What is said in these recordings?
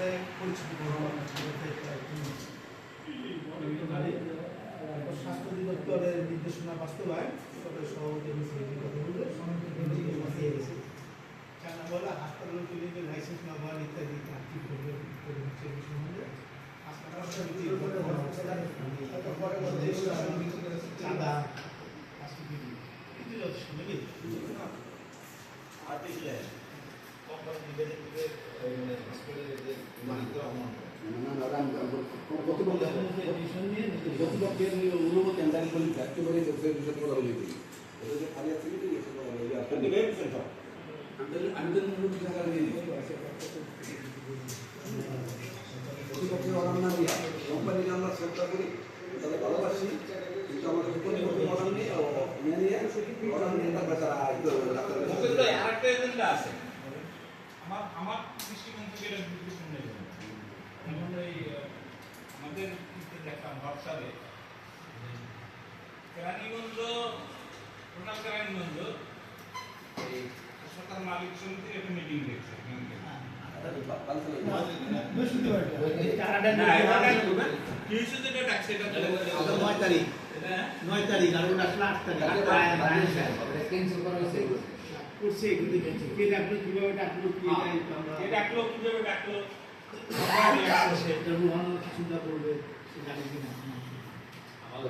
সাথে পরিচিত স্বাস্থ্য অধিদপ্তরের নির্দেশনা বাস্তবায়ন হাসপাতাল ক্লিনিকের লাইসেন্স ব্যবহার ইত্যাদি চাঁদা কোম্পানিকে আমরা শ্রদ্ধা করি, তাদের ভালোবাসি, কিন্তু আমাদের আরেকটা এজেন্ডা আছে আমার দৃষ্টিকোণ থেকে এটা বিশ্লেষণ নেই। যেমন এই আমাদের দেখলাম হোয়াটসঅ্যাপে কেরানীগঞ্জ টোটাল কেরানীগঞ্জ এই সরকার মালিক সমিতির একটা মিটিং দেখছে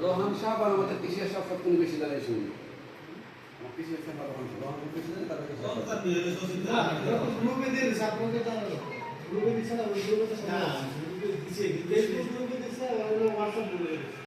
রোহান সাহেব আর আমাদের পিসিআর সাহেব সব কোনো বেশি দাঁড়িয়ে শুনি আমার পিসিআর সাহেব আর রোহান প্রেসিডেন্ট তাদের গ্রুপে দিয়েছে আপনাকে গ্রুপে দিচ্ছে না, ওই গ্রুপে দিচ্ছে হোয়াটসঅ্যাপ গ্রুপে